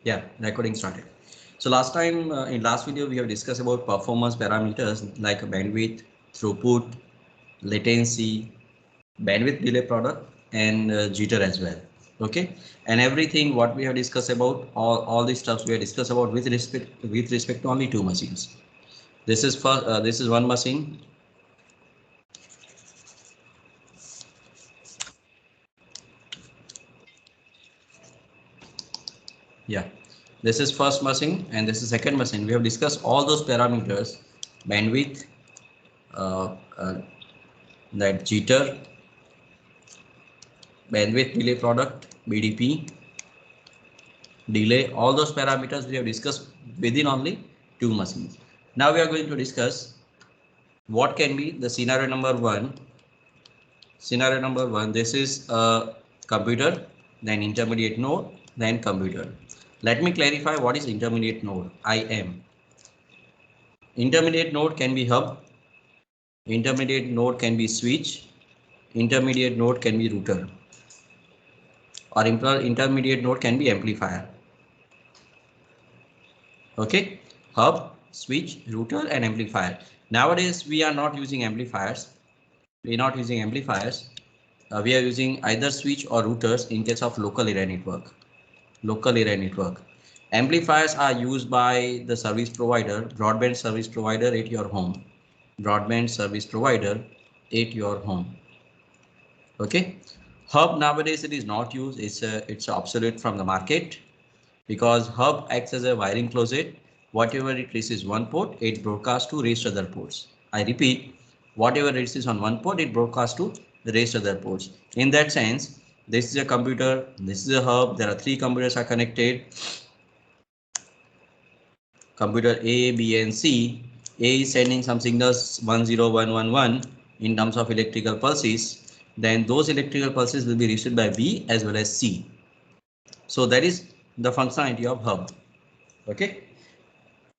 Yeah, recording started. So last time in last video we have discussed about performance parameters like bandwidth, throughput, latency, bandwidth delay product, and jitter as well. Okay, and everything what we have discussed about all these stuffs we have discussed about with respect to only two machines. This is one machine. Yeah, this is first machine and this is second machine. We have discussed all those parameters, bandwidth, uh, uh, that jitter, bandwidth delay product, BDP, delay, all those parameters we have discussed within only two machines. Now we are going to discuss what can be the scenario number one. Scenario number one, this is a computer, then intermediate node, then computer. Let me clarify what is intermediate node, IM. Intermediate node can be hub, intermediate node can be switch, intermediate node can be router, or intermediate node can be amplifier. Okay, hub, switch, router, and amplifier. Nowadays we are not using amplifiers. We are not using amplifiers. We are using either switch or routers in case of local area network. Local area network. Amplifiers are used by the service provider, broadband service provider at your home. Broadband service provider at your home. Okay. Hub nowadays it is not used. It's obsolete from the market, because hub acts as a wiring closet. Whatever it reaches one port, it broadcasts to rest other ports. I repeat, whatever it reaches on one port, it broadcasts to the rest other ports. In that sense, this is a computer, this is a hub, there are three computers are connected. Computer A, B, and C. A is sending some signals 10111 in terms of electrical pulses. Then those electrical pulses will be received by B as well as C. So that is the functionality of hub. Okay.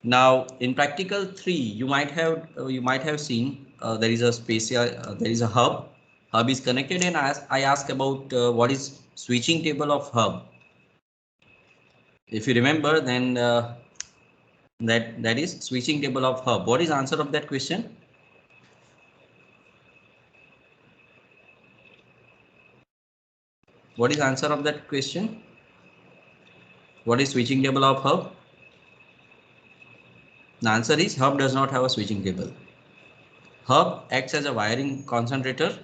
Now in practical 3 you might have seen there is a there is a hub. Hub is connected, and I ask about what is switching table of hub. If you remember, then that is switching table of hub. What is the answer of that question? What is the answer of that question? What is switching table of hub? The answer is hub does not have a switching table. Hub acts as a wiring concentrator.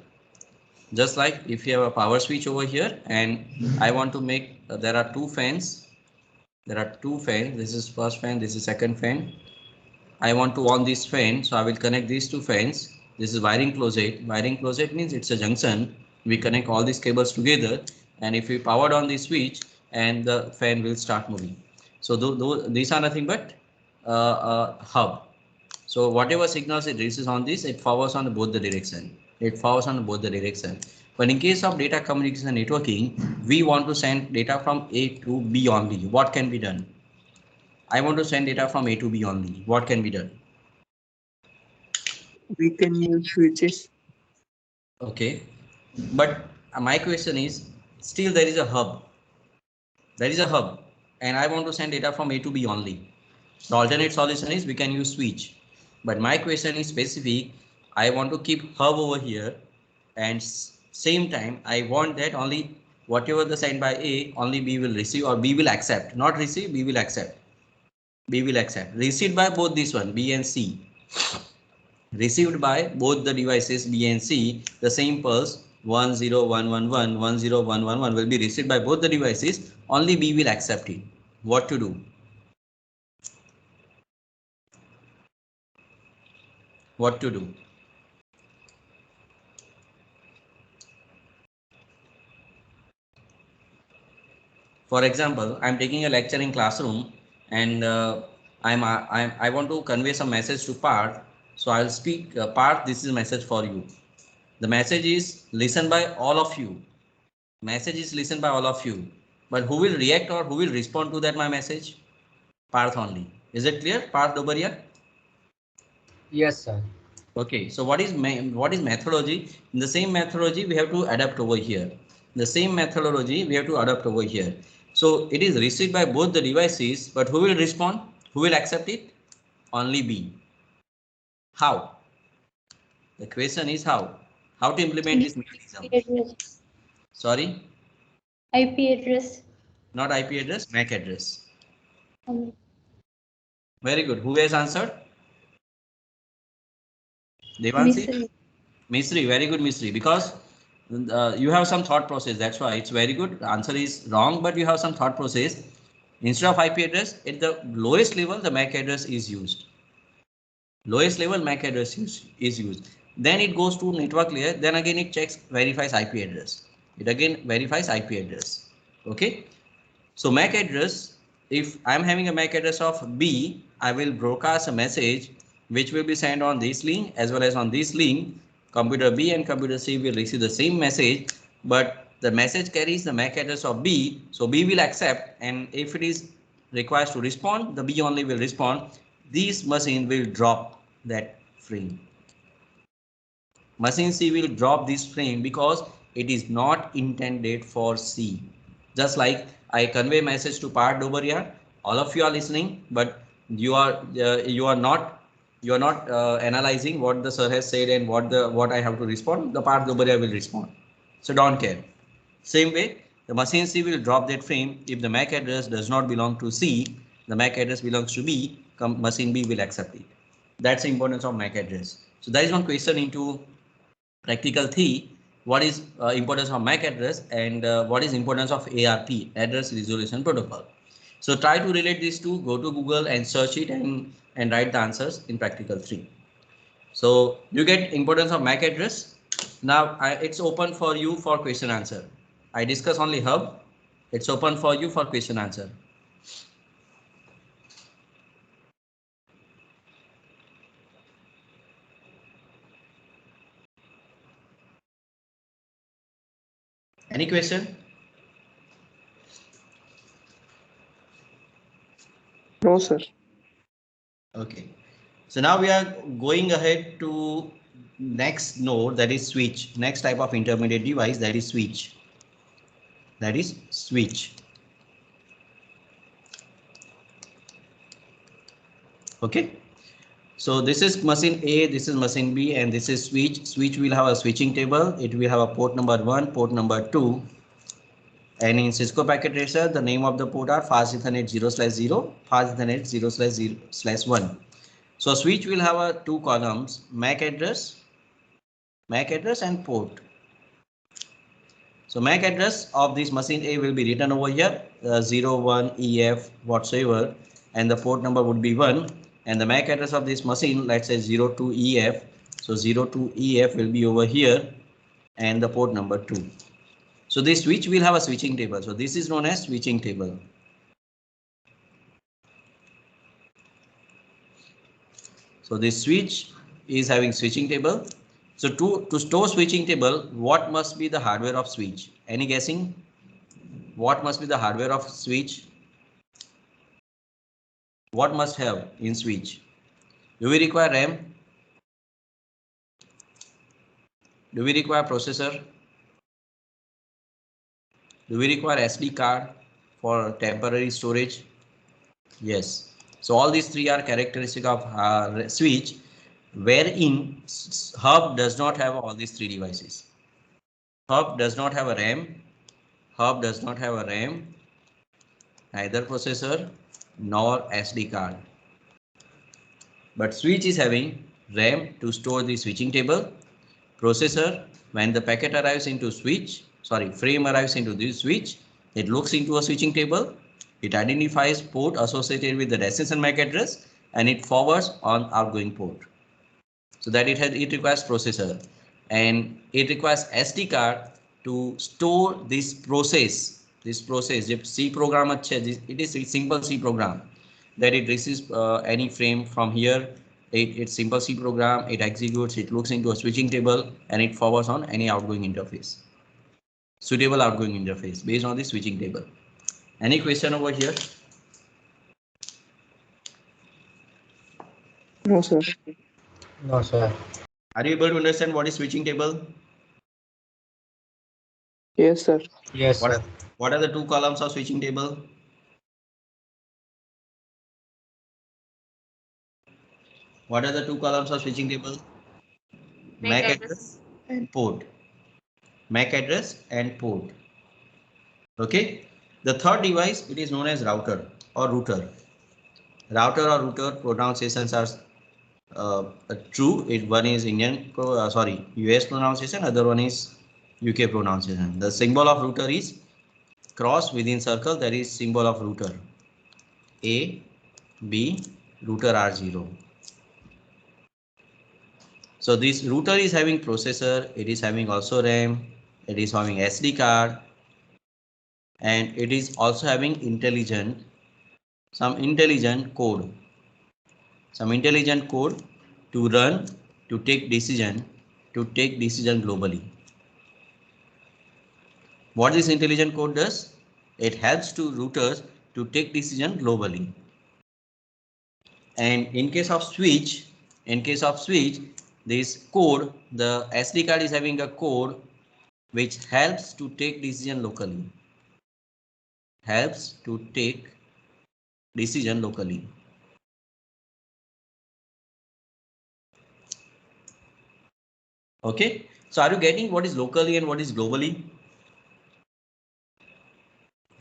Just like if you have a power switch over here and I want to make, there are two fans. There are two fans. This is first fan. This is second fan. I want to on this fan. So I will connect these two fans. This is wiring closet. Wiring closet means it's a junction. We connect all these cables together. And if we powered on the switch, and the fan will start moving. So these are nothing but hub. So whatever signals it receives on this, it forwards on both the direction. It forwards on both the direction. But in case of data communication networking, we want to send data from A to B only. What can be done? I want to send data from A to B only. What can be done? We can use switches. Okay. But my question is, still there is a hub. There is a hub. And I want to send data from A to B only. The alternate solution is we can use switch. But my question is specific. I want to keep hub over here, and same time I want that only whatever the sent by A, only B will receive, or B will accept. Not receive, B will accept. B will accept. Received by both this one, B and C. Received by both the devices B and C, the same pulse 10111, 10111 will be received by both the devices. Only B will accept it. What to do? What to do? For example, I'm taking a lecture in classroom, and I want to convey some message to Parth. So I'll speak, Parth, this is a message for you. The message is listened by all of you. Message is listened by all of you. But who will react or who will respond to that my message? Parth only. Is it clear, Parth Dobaria? Yes, sir. Okay, so what is methodology? In the same methodology we have to adapt over here. The same methodology we have to adapt over here. So it is received by both the devices, but who will respond? Who will accept it? Only B. How? The question is how? How to implement this mechanism? IP address. Sorry, IP address. not IP address, MAC address. Um, Very good. Who has answered? Devansi? Misri. Misri, very good, Misri. Because you have some thought process. That's why it's very good. The answer is wrong, but you have some thought process. Instead of IP address, at the lowest level, the MAC address is used. Lowest level MAC address is used. Then it goes to network layer. Then again it checks, verifies IP address. It again verifies IP address. Okay. So MAC address, if I'm having a MAC address of B, I will broadcast a message which will be sent on this link as well as on this link. Computer B and computer C will receive the same message, but the message carries the MAC address of B. So B will accept, and if it is requires to respond, the B only will respond. This machine will drop that frame. Machine C will drop this frame because it is not intended for C. Just like I convey message to Parth Dobaria, all of you are listening, but you are not analyzing what the sir has said and what I have to respond. The Parth Dobaria will respond. So don't care. Same way, the machine C will drop that frame if the MAC address does not belong to C. The MAC address belongs to B. Machine B will accept it. That's the importance of MAC address. So that is one question into practical 3. What is importance of MAC address and what is importance of ARP, address resolution protocol? So try to relate these two. Go to Google and search it and write the answers in practical 3. So you get importance of MAC address. Now it's open for you for question answer. I discuss only hub. It's open for you for question answer. Any question? No, sir. Okay. So now we are going ahead to next node, that is switch. Next type of intermediate device, that is switch. That is switch. Okay. So this is machine A, this is machine B, and this is switch. Switch will have a switching table. It will have a port number 1, port number 2. And in Cisco packet tracer, the name of the port are fast Ethernet 0/0, fast Ethernet 0/0/1. So switch will have a 2 columns, MAC address and port. So MAC address of this machine A will be written over here, 0, 1, EF, whatsoever, and the port number would be 1. And the MAC address of this machine, let's say 02 EF. So 02 EF will be over here, and the port number 2. So this switch will have a switching table. So this is known as switching table. So this switch is having switching table. So to store switching table, what must be the hardware of switch? Any guessing? What must be the hardware of switch? What must have in switch? Do we require RAM? Do we require processor? Do we require SD card for temporary storage? Yes. So all these three are characteristic of switch, wherein hub does not have all these three devices. Hub does not have a RAM. Hub does not have a RAM, neither processor nor SD card. But switch is having RAM to store the switching table, processor. When the packet arrives into frame arrives into this switch, it looks into a switching table. It identifies port associated with the destination MAC address and it forwards on outgoing port. So that it requires processor and it requires SD card to store this process. If C program, it is a simple C program that it receives any frame from here. It's simple C program, it executes, it looks into a switching table and it forwards on any outgoing interface. Suitable outgoing interface based on the switching table. Any question over here? No, sir. No, sir. Are you able to understand what is switching table? Yes, sir. Yes, What sir. are, what are the two columns of switching table? What are the two columns of switching table? MAC address and port. MAC address and port. Okay. The third device, it is known as router or router. Router or router pronunciations are true. One is US pronunciation, other one is UK pronunciation. The symbol of router is cross within circle. That is symbol of router. A, B, router R0. So this router is having processor. It is having also RAM. It is having SD card, and it is also having some intelligent code to run, to take decision globally. What this intelligent code does? It helps to routers to take decision globally. And in case of switch, this code, the SD card is having a code which helps to take decision locally. Okay. So are you getting what is locally and what is globally?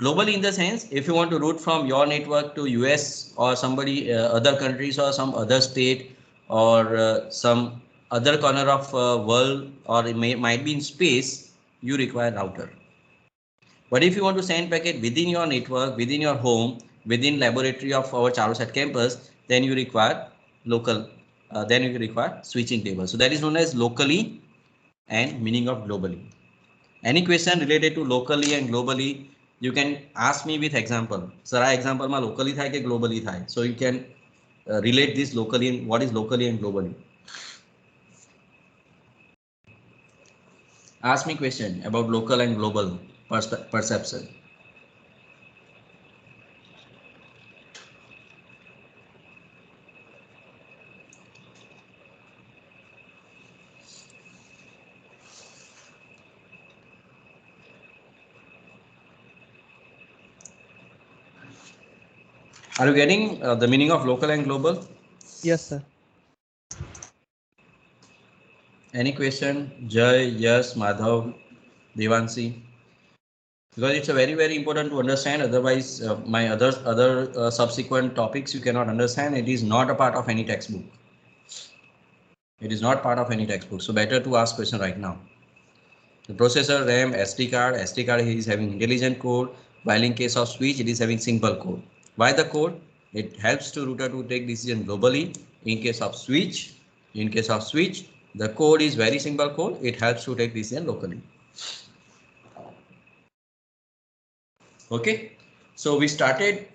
Globally in the sense, if you want to route from your network to US or somebody other countries or some other state or some other corner of world, or it might be in space, you require router. But if you want to send packet within your network, within your home, within laboratory of our Charosat campus, then you require switching table. So that is known as locally and meaning of globally. Any question related to locally and globally, you can ask me with example. Sir, આ example માં locally થાય કે globally થાય? So you can relate this locally and what is locally and globally. Ask me question about local and global perception. Are you getting the meaning of local and global? Yes, sir. Any question? Jay, Yes, Madhav, Devansi? Because it's a very important to understand. Otherwise, my other subsequent topics you cannot understand. It is not a part of any textbook. It is not part of any textbook. So better to ask question right now. The processor, RAM, SD card is having intelligent code, while in case of switch, it is having simple code. Why the code? It helps to router to take decision globally. In case of switch, the code is very simple code. It helps to take decision locally. Okay, so we started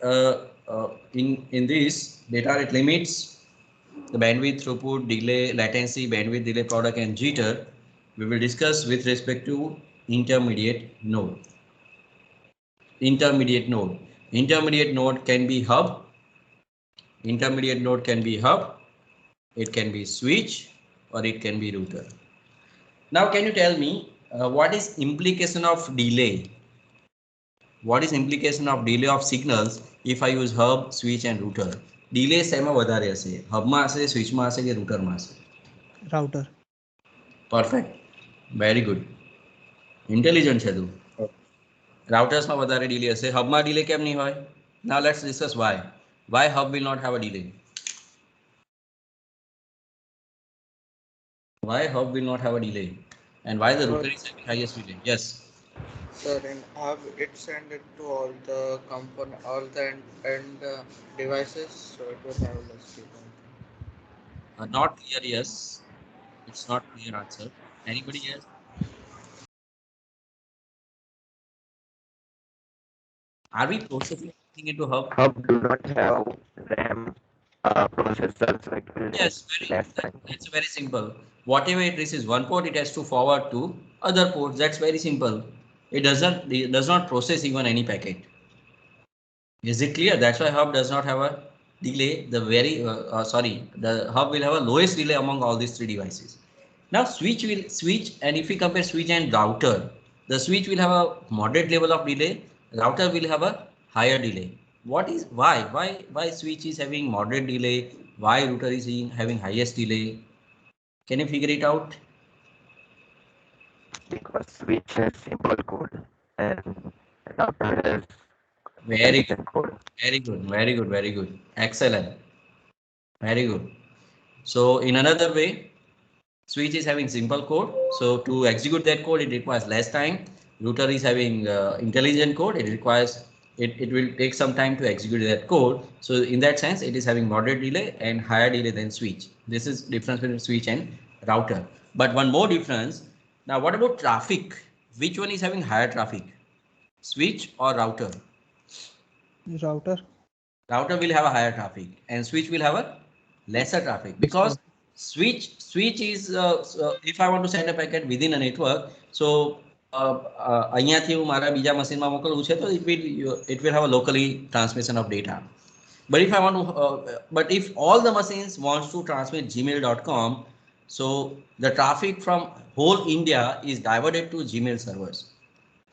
in this data rate limits, the bandwidth, throughput, delay, latency, bandwidth, delay, product, and jitter. We will discuss with respect to intermediate node. Intermediate node can be hub. It can be switch, or it can be router. Now, can you tell me what is implication of delay? What is implication of delay of signals if I use hub, switch, and router? Delay શેમાં વધારે હશે? હબમાં હશે, સ્વિચમાં હશે કે routerમાં હશે? Router. Perfect. Very good. Intelligent છે તું. Routersમાં વધારે delay હશે. હબમાં delay કેમ નહીં હોય? Now let's discuss why. Why hub will not have a delay? Why hub will not have a delay? And why the router is having highest delay? Yes. Sir, in hub it send it to all the component, all the end devices, so it will have less delay. Not clear, yes. It's not clear answer. Anybody else? Are we processing anything into hub? Hub do not have RAM processors like Yes, it's very simple. Whatever it receives one port, it has to forward to other ports. That's very simple. It does not process even any packet. Is it clear? That's why hub does not have a delay. The hub will have a lowest delay among all these three devices. Now switch, and if we compare switch and router, The switch will have a moderate level of delay. Router will have a higher delay. What is why switch is having moderate delay? Why router is having highest delay? Can you figure it out? Because switch has simple code and router has Very good, intelligent code. very good, very good, very good. Excellent. Very good. So in another way, switch is having simple code. So to execute that code, it requires less time. Router is having intelligent code. It will take some time to execute that code. So in that sense, it is having moderate delay and higher delay than switch. This is difference between switch and router. But one more difference. Now, what about traffic? Which one is having higher traffic? Switch or router? Router. Router will have a higher traffic and switch will have a lesser traffic because switch is if I want to send a packet within a network, so અહીંયાથી હું મારા બીજા મશીનમાં મોકલવું છે તો it will have a locally transmission of data. But if I want to but if all the machines wants to transmit gmail.com, so the traffic from whole India is diverted to Gmail servers.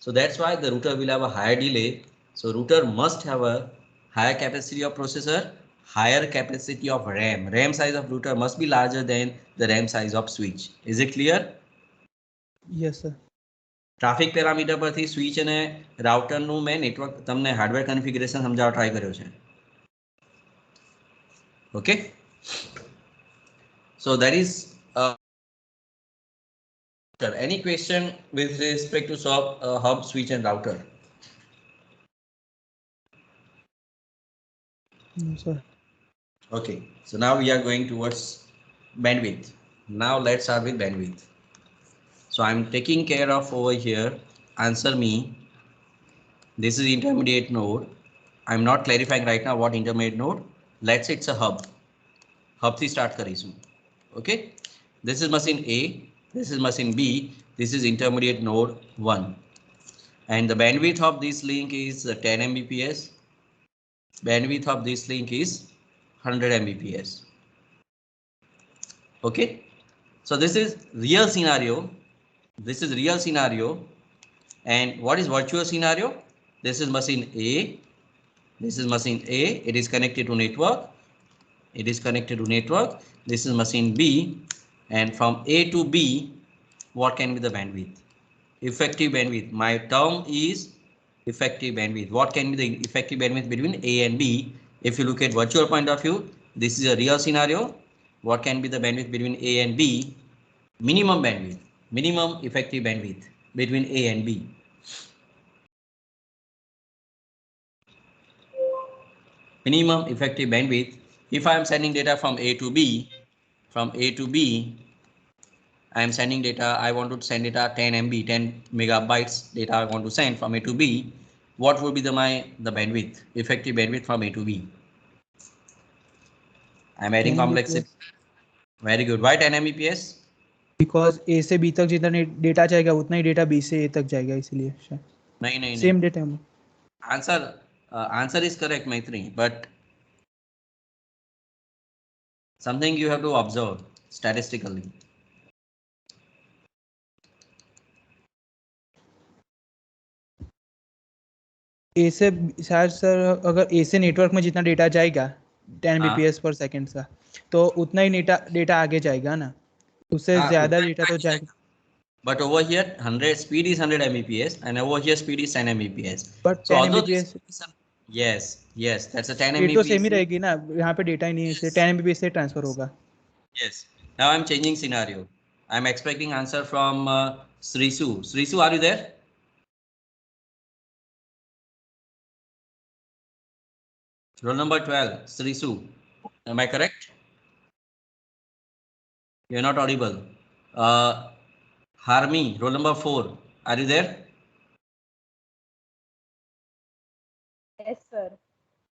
So that's why the router will have a higher delay. So router must have a higher capacity of processor, higher capacity of RAM. RAM size of router must be larger than the RAM size of switch. Is it clear? Yes, sir. Traffic parameter પરથી switch અને રાઉટરનું મેં network તમને hardware configuration સમજાવવા try કર્યો છે. Okay, so that is any question with respect to hub, switch and router? No, sir. Okay, so now we are going towards bandwidth. Now let's start with bandwidth. So I'm taking care of over here. Answer me. This is intermediate node. I'm not clarifying right now what intermediate node. Let's say it's a hub. Hub से start करीशु. Okay. This is machine A. This is machine B. This is intermediate node 1. And the bandwidth of this link is 10 Mbps. Bandwidth of this link is 100 Mbps. Okay. So this is real scenario. This is real scenario. And what is virtual scenario? This is machine A. This is machine A. It is connected to network. It is connected to network. This is machine B. And from A to B, what can be the bandwidth? Effective bandwidth. My term is effective bandwidth. What can be the effective bandwidth between A and B? If you look at virtual point of view, this is a real scenario. What can be the bandwidth between A and B? Minimum bandwidth. Minimum effective bandwidth between A and B. Minimum effective bandwidth. If I am sending data from A to B, I am sending data. I want to send data 10 MB, 10 megabytes data I want to send from A to B. What would be the bandwidth, effective bandwidth from A to B? I am adding complexity. Very good. Why 10 Mbps? Because A से B तक जितना data जाएगा उतना ही data B से A तक जाएगा इसलिए. नहीं. Same data. Answer is correct, Maitri, but something you have to observe statistically. A से शायद सर अगर A से नेटवर्क में जितना डेटा जाएगा 10 Mbps पर सेकंड का तो उतना ही डेटा आगे जाएगा ना, उससे ज्यादा डेटा तो जाएगा. But over here 100 speed is 100 Mbps and over here speed is 10 Mbps. But so 10 Mbps. Yes, that's a 10 Mbps. Mbps. तो सेम ही रहेगी ना, यहाँ पे डेटा ही नहीं है इसलिए 10 Mbps से ट्रांसफर होगा. Yes. Now I'm changing scenario. I'm expecting answer from Srisu. Srisu, are you there? Roll number 12, Srisu. Am I correct? You're not audible. Harmi, roll number 4. Are you there? Yes, sir.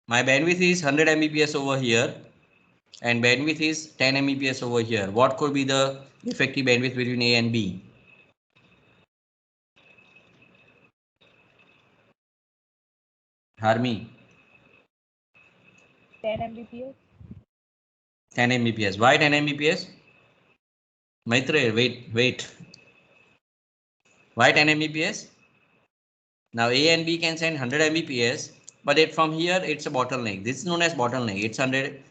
My bandwidth is 100 Mbps over here and bandwidth is 10 Mbps over here. What could be the effective bandwidth between A and B? Harmi. 10 Mbps. 10 Mbps. Why 10 Mbps? Maitreya, wait. Why 10 Mbps? Now A and B can send 100 Mbps, but from here it's a bottleneck. This is known as bottleneck. It's 100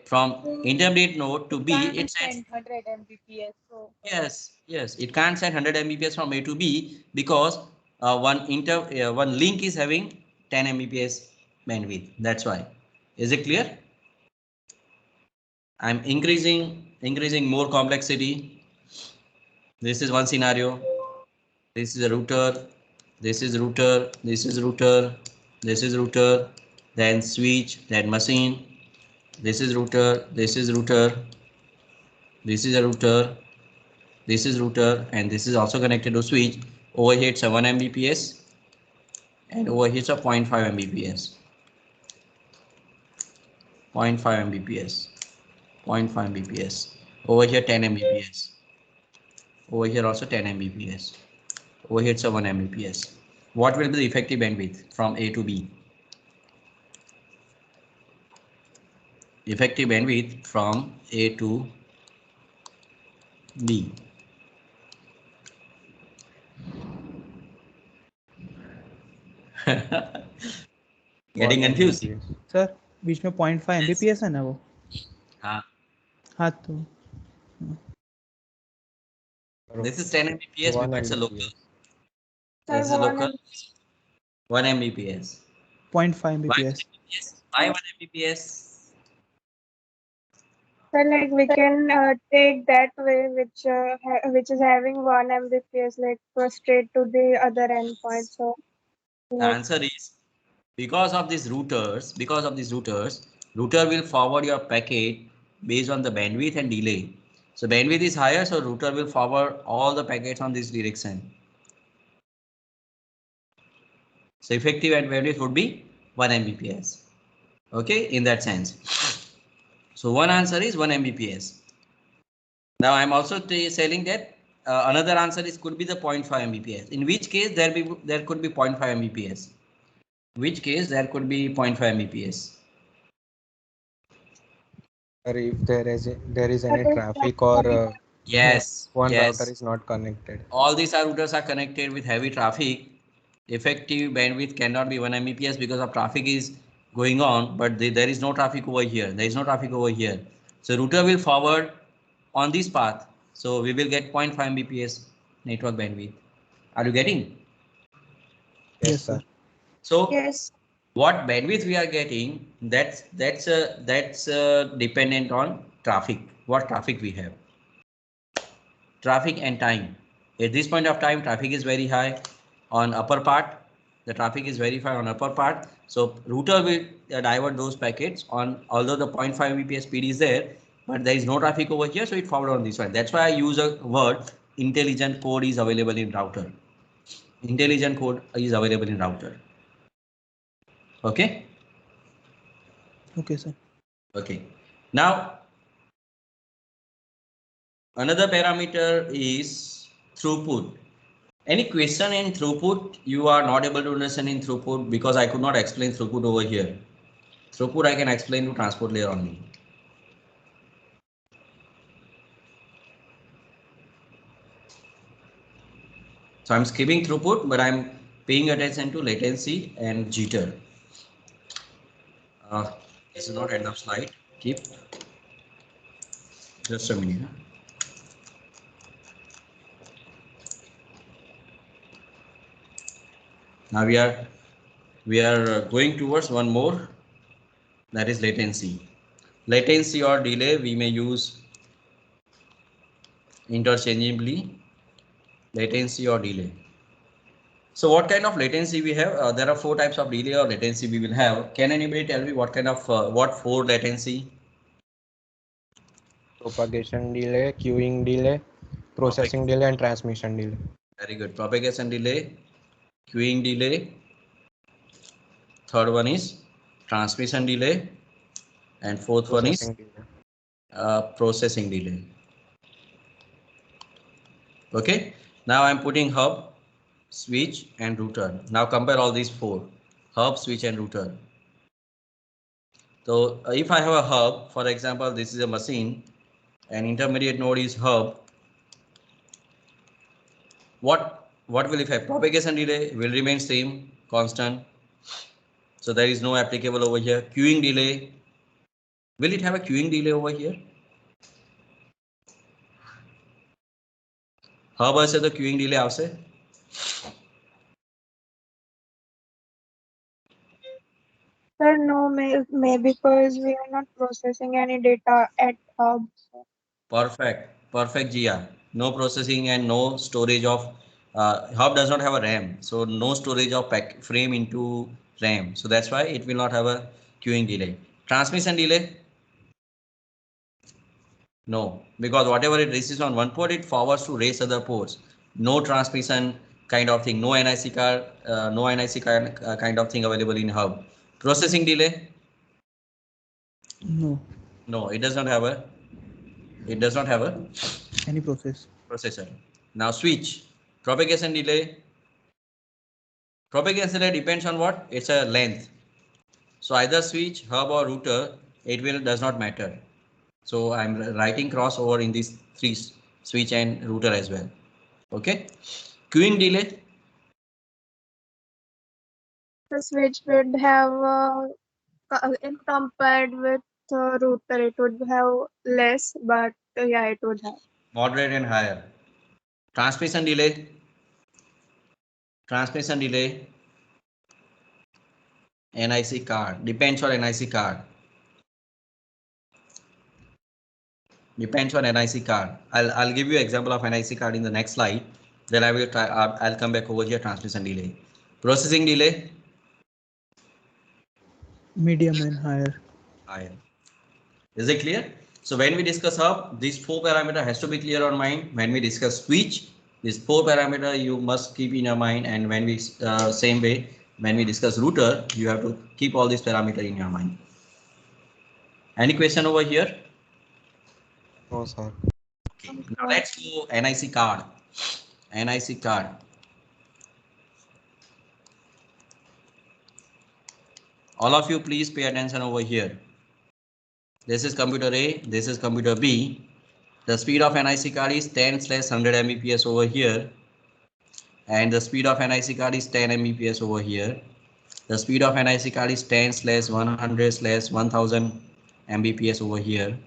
from intermediate node to B. It sends 100 Mbps. So yes. It can't send 100 Mbps from A to B because one link is having 10 Mbps bandwidth. That's why. Is it clear? I'm increasing more complexity. This is one scenario. This is a router. This is router. This is router. This is router. Then switch. Then machine. This is router. This is router. This is a router. This is router, and this is also connected to switch. Over here it's a 1 Mbps, and over here it's a 0.5 Mbps. 0.5 Mbps. 0.5 Mbps. Over here 10 Mbps. Over here also 10 Mbps. Over here it's a 1 Mbps. What will be the effective bandwidth from A to B? Effective bandwidth from A to B. Getting confused? Sir बीच में 0.5 Mbps है ना वो? हाँ. हाँ तो This is 10 Mbps because it's a local. Sir, This is local. 1 Mbps. 0.5 Mbps. Why 1 Mbps? So like we can take that way which is having 1 Mbps like straight to the other endpoint. So The answer is because of these routers, router will forward your packet based on the bandwidth and delay. So bandwidth is higher, so router will forward all the packets on this direction. So effective bandwidth would be 1 Mbps. Okay, in that sense. So one answer is 1 Mbps. Now I'm also saying that another answer is could be the 0.5 Mbps. In which case there could be 0.5 Mbps. Which case there could be 0.5 Mbps. Or if there is any traffic or yes, one yes. router is not connected. All these routers are connected with heavy traffic. Effective bandwidth cannot be 1 Mbps because of traffic is going on, but there is no traffic over here. There is no traffic over here. So router will forward on this path. So we will get 0.5 Mbps network bandwidth. Are you getting? Yes, sir. So yes. What bandwidth we are getting, that's dependent on traffic. What traffic we have. Traffic and time. At this point of time, traffic is very high on upper part. The traffic is very high on upper part. So router will divert those packets on, although the 0.5 Mbps speed is there, but there is no traffic over here, so it forward on this one. That's why I use a word intelligent code is available in router. Intelligent code is available in router. Okay. Okay, sir. Okay. Now, another parameter is throughput. Any question in throughput? You are not able to understand in throughput because I could not explain throughput over here. Throughput I can explain to transport layer only. So I'm skipping throughput, but I'm paying attention to latency and jitter. This is not end of slide. Keep just a minute. Now we are going towards one more, that is latency. Latency or delay we may use interchangeably. Latency or delay. So what kind of latency we have? There are 4 types of delay or latency we will have. Can anybody tell me what kind of what 4 latency? Propagation delay, queuing delay, processing delay, and transmission delay. Very good. Propagation delay, queuing delay. Third one is transmission delay, and fourth one is processing delay. Okay. Now I'm putting hub, switch, and router. Now compare all these 4: hub, switch, and router. So if I have a hub, for example, this is a machine, and intermediate node is hub. What what will affect? Propagation delay will remain same, constant. So there is no applicable over here. Queuing delay. Will it have a queuing delay over here? How much is the queuing delay આવશે? Sir, no, may because we are not processing any data at hub. Perfect, Gia. No processing and no storage of hub does not have a RAM, so no storage of frame into RAM. So that's why it will not have a queuing delay. Transmission delay? No, because whatever it receives on one port, it forwards to race other ports. No transmission kind of thing, no NIC card, no NIC card kind of thing available in hub. Processing delay? No. No, it does not have a. It does not have a Any processor. Now switch. Propagation delay. Propagation delay depends on what? It's a length. So either switch, hub or router, it will does not matter. So I'm writing crossover in these three, switch and router as well. Okay. Queuing delay. The switch would have, in compared with router, it would have less, but yeah, it would have. Moderate and higher. Transmission delay. Transmission delay. NIC card. Depends on NIC card. Depends on NIC card. I'll give you example of NIC card in the next slide. Then I will try. I'll come back over here. Transmission delay. Processing delay. medium and higher. Higher. Is it clear? So when we discuss hub, these four parameter has to be clear on mind. When we discuss switch, these four parameter you must keep in your mind. And when we same way, when we discuss router, you have to keep all these parameter in your mind. Any question over here? No, sir. Okay. Now let's do NIC card. NIC card. All of you please pay attention over here. This is computer A, this is computer B. The speed of NIC card is 10/100 Mbps over here. And the speed of NIC card is 10 Mbps over here. The speed of NIC card is 10/100/1000 Mbps over here.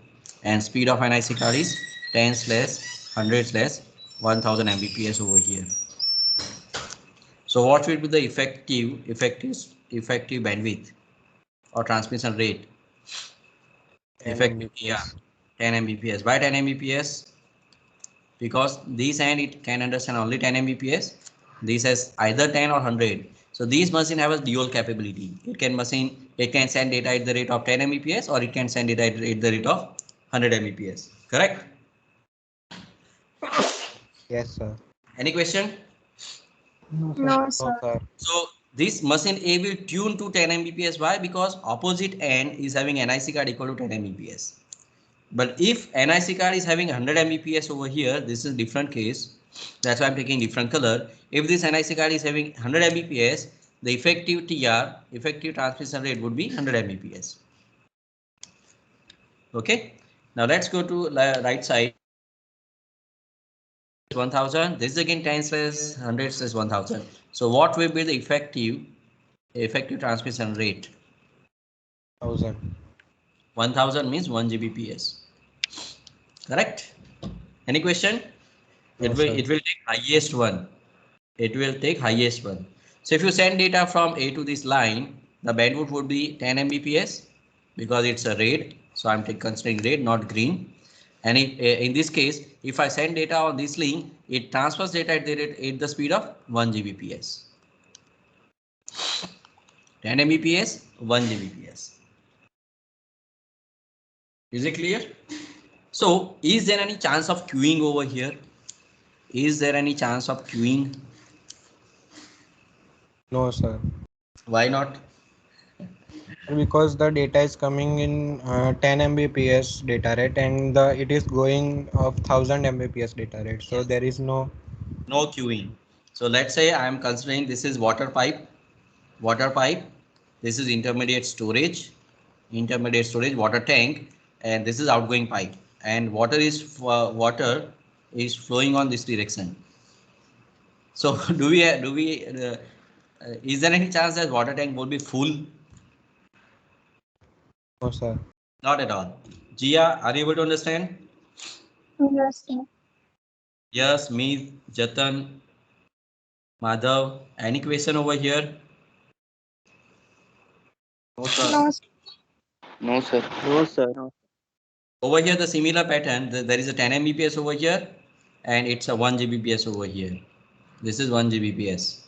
And speed of NIC card is 10/100/1000 Mbps over here. So what will be the effective bandwidth or transmission rate? 10 Effective, Mbps. yeah, 10 Mbps. Why 10 Mbps? Because this end it can understand only 10 Mbps. This has either 10 or 100. So these machine have a dual capability. It can send data at the rate of 10 Mbps or it can send data at the rate of 100 Mbps. Correct? Yes, sir. No, Any question? sir. No, No, sir. sir. So this machine A will tune to 10 Mbps. Why? Because opposite end is having NIC card equal to 10 Mbps. But if NIC card is having 100 Mbps over here, this is different case. That's why I'm taking different color. If this NIC card is having 100 Mbps, the effective TR, effective transmission rate would be 100 Mbps. Okay. Now let's go to right side. 1000. This is again 10/100/1000. So what will be the effective transmission rate? 1000. 1000 means 1 Gbps. Correct? Any question? No, It sir. will take highest one. It will take highest one. So if you send data from A to this line, the bandwidth would be 10 Mbps because it's a RAID. So I'm considering RAID, not green. And in this case, if I send data on this link, it transfers data at the speed of 1 Gbps. 10 Mbps, 1 Gbps. Is it clear? So is there any chance of queuing over here? Is there any chance of queuing? No, sir. Why not? Because the data is coming in 10 Mbps data rate and it is going of 1000 Mbps data rate. So there is no queuing. So let's say I am considering this is water pipe. This is intermediate storage, water tank, and this is outgoing pipe. And water is flowing on this direction. So is there any chance that water tank will be full? No, sir. Not at all. Jia, are you able to understand? Yes, sir. Yes, me, Jatan, Madhav. Any question over here? No, sir. No, sir. No, sir. No, sir. Over here, the similar pattern. There is a 10 Mbps over here, and it's a 1 Gbps over here. This is 1 Gbps.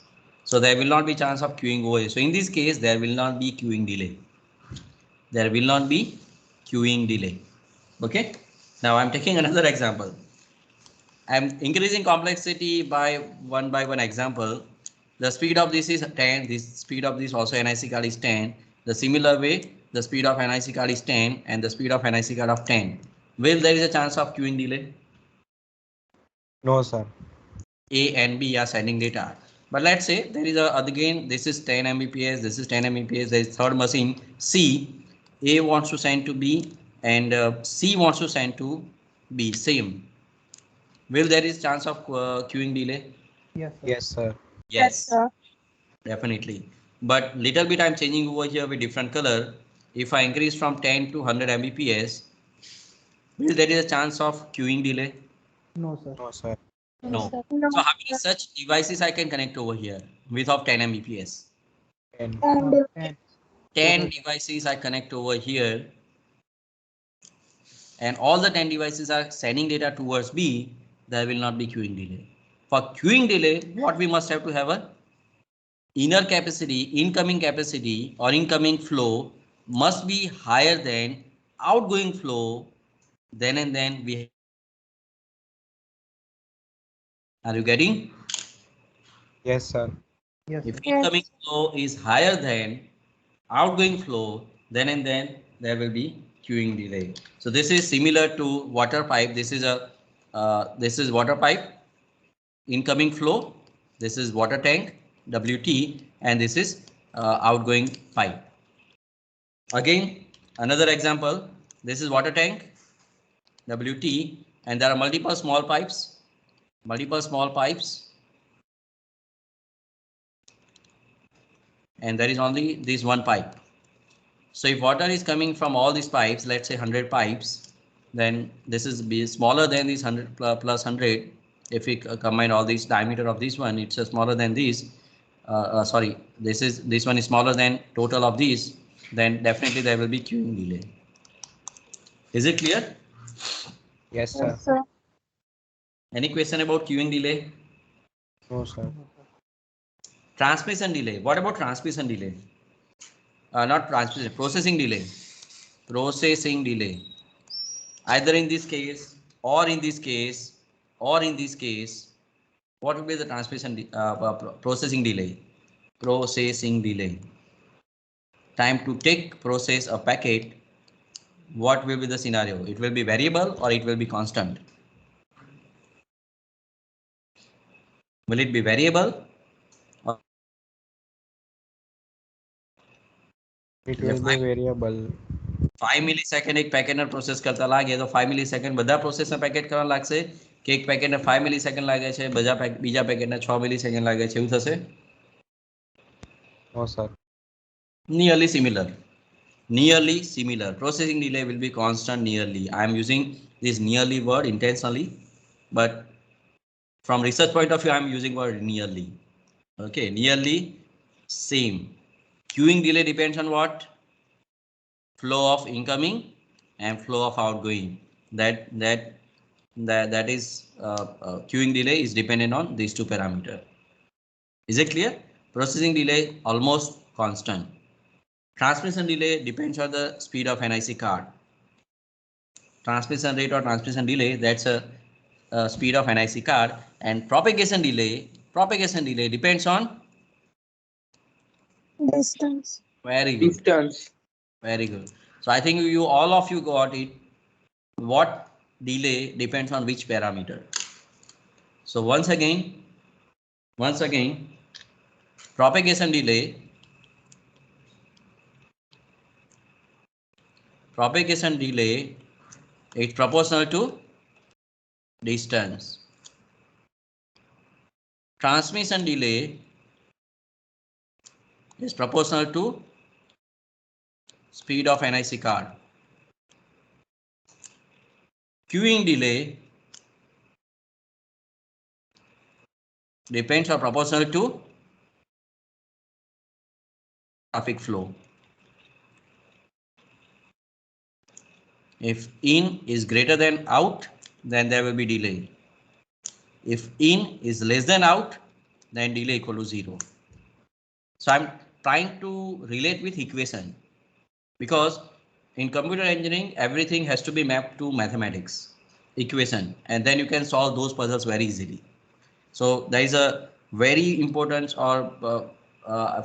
So there will not be chance of queuing over here. So in this case, there will not be queuing delay. There will not be queuing delay. Okay. Now I'm taking another example. I'm increasing complexity by one example. The speed of this is 10. This speed of this also NIC card is 10. The similar way, the speed of NIC card is 10 and the speed of NIC card of 10. Will there is a chance of queuing delay? No, sir. A and B are sending data. But let's say there is a again, this is 10 Mbps, this is 10 Mbps, there is third machine C. A wants to send to B and C wants to send to B, same. Will there is chance of queuing delay? Yes, sir. Yes, sir. Yes, sir. Definitely. But little bit I'm changing over here with different color. If I increase from 10 to 100 Mbps, will there is a chance of queuing delay? No, sir. No, sir. No. No, So how many sir. such devices I can connect over here with of 10 Mbps? 10. And 10 devices I connect over here, and all the 10 devices are sending data towards B, there will not be queuing delay. For queuing delay, what we must have to have a inner capacity, incoming capacity or incoming flow must be higher than outgoing flow. Then and then we. Are you getting? Yes, sir. Yes, If sir. incoming yes, flow is higher than outgoing flow, then and then there will be queuing delay. So this is similar to water pipe. This is water pipe, incoming flow. This is water tank, WT, and this is outgoing pipe. Again, another example. This is water tank, WT, and there are multiple small pipes, and there is only this one pipe. So if water is coming from all these pipes, let's say 100 pipes, then this is be smaller than this 100 plus 100. If we combine all this diameter of this one, it's smaller than this. Sorry, this one is smaller than total of these. Then definitely there will be queuing delay. Is it clear? Yes, sir. yes, sir. Any question about queuing delay? No, sir. Transmission delay. What about transmission delay? Not transmission, processing delay. Processing delay. Either in this case or in this case or in this case, what will be the transmission processing delay? Processing delay. Time to take process a packet. What will be the scenario? It will be variable or it will be constant? Will it be variable? It will be variable. 5 millisecond એક પેકેટને process કરતા લાગે તો 5 millisecond બધા પ્રોસેસને packet કરવા લાગશે કે એક પેકેટને 5 મિલીસેકન્ડ લાગે છે બીજા પેકેટને 6 મિલીસેકન્ડ લાગે છે એવું થશે? No, sir. Nearly similar. Nearly similar. Processing delay will be constant nearly. I am using this nearly word intentionally, but from research point of view, I am using word nearly. Okay, nearly same. Queuing delay depends on what? Flow of incoming and flow of outgoing. That is queuing delay is dependent on these two parameters. Is it clear? Processing delay almost constant. Transmission delay depends on the speed of NIC card. Transmission rate or transmission delay, that's a speed of NIC card, and propagation delay depends on Distance. very good. Distance. Very good. So I think you all of you got it. What delay depends on which parameter? So once again, propagation delay is proportional to distance. transmission delay is proportional to speed of NIC card. Queuing delay depends or proportional to traffic flow. If in is greater than out, then there will be delay. If in is less than out, then delay equal to 0. So I'm trying to relate with equation, because in computer engineering, everything has to be mapped to mathematics, equation, and then you can solve those puzzles very easily. So there is a very important, or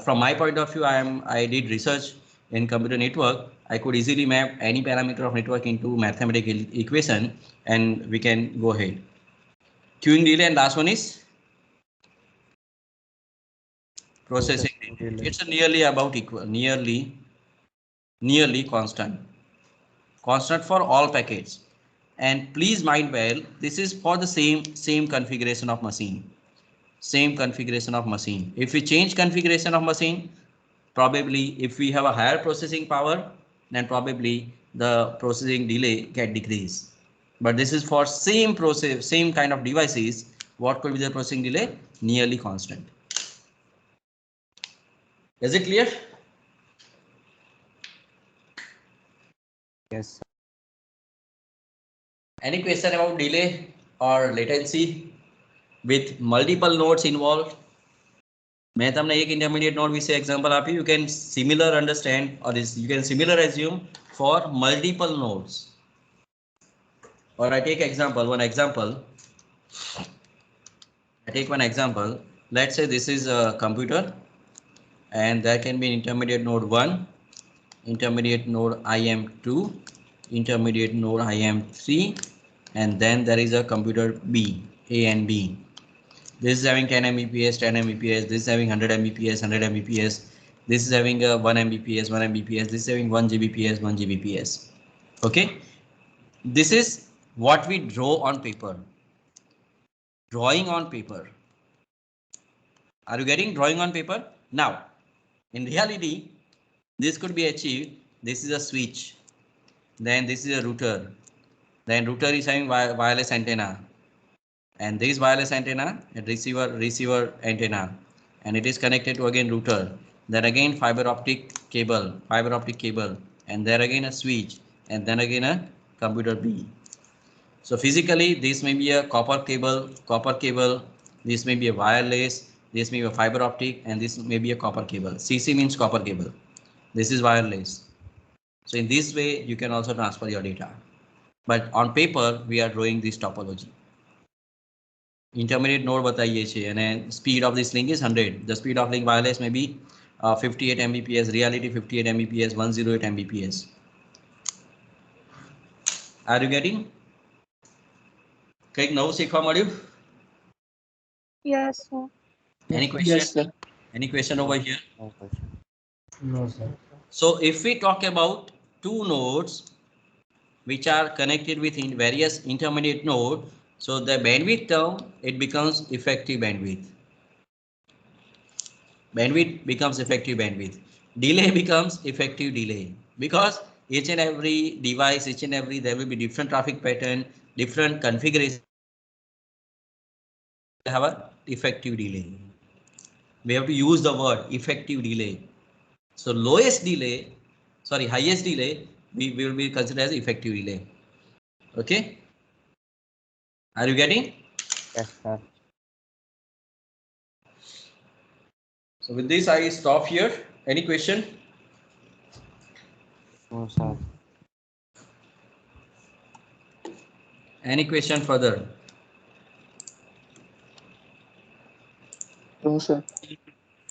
from my point of view, I did research in computer network. I could easily map any parameter of network into mathematical equation, and we can go ahead. Queuing delay, and last one is processing delay. It's nearly about equal, nearly constant for all packets. And please mind well, this is for the same configuration of machine. Same configuration of machine. If we change configuration of machine, probably if we have a higher processing power, then probably the processing delay get decreased. But this is for same process, same kind of devices. What could be the processing delay? Nearly constant. Is it clear? Yes. Any question about delay or latency with multiple nodes involved? मैं तमने एक intermediate node विषय example आप you can similar understand, or you can similar assume for multiple nodes. Or I take one example. Let's say this is a computer, and there can be intermediate node 1, intermediate node IM2, intermediate node IM3, and then there is a computer B, A and B. This is having 10 Mbps, 10 Mbps, this is having 100 Mbps, 100 Mbps, this is having 1 Mbps, 1 Mbps, this is having 1 Gbps, 1 Gbps. Okay, this is what we draw on paper. Drawing on paper. Are you getting drawing on paper? Now, in reality, this could be achieved. This is a switch. Then this is a router. Then router is having wireless antenna. And this wireless antenna, a receiver antenna. And it is connected to again router. Then again fiber optic cable. And then again a switch. And then again a computer B. So physically, this may be a copper cable, this may be a wireless, this may be a fiber optic, and this may be a copper cable. CC means copper cable. This is wireless. So in this way, you can also transfer your data. But on paper, we are drawing this topology. Intermediate node बताइए छे, and speed of this link is 100. The speed of link wireless may be 58 Mbps, reality 58 Mbps, 108 Mbps. Are you getting? કંઈક નવું શીખવા મળ્યું? Yes, sir. Any question? Yes, sir. Any question over here? No question. No, sir. So if we talk about two nodes which are connected with various intermediate node, so the bandwidth term, it becomes effective bandwidth. Bandwidth becomes effective bandwidth. Delay becomes effective delay, because each and every device, there will be different traffic pattern, different configuration. Have a effective delay. We have to use the word effective delay. So highest delay, we will be considered as effective delay. Okay. Are you getting? Yes, sir. So with this, I stop here. Any question? No, sir. Any question further? No, sir.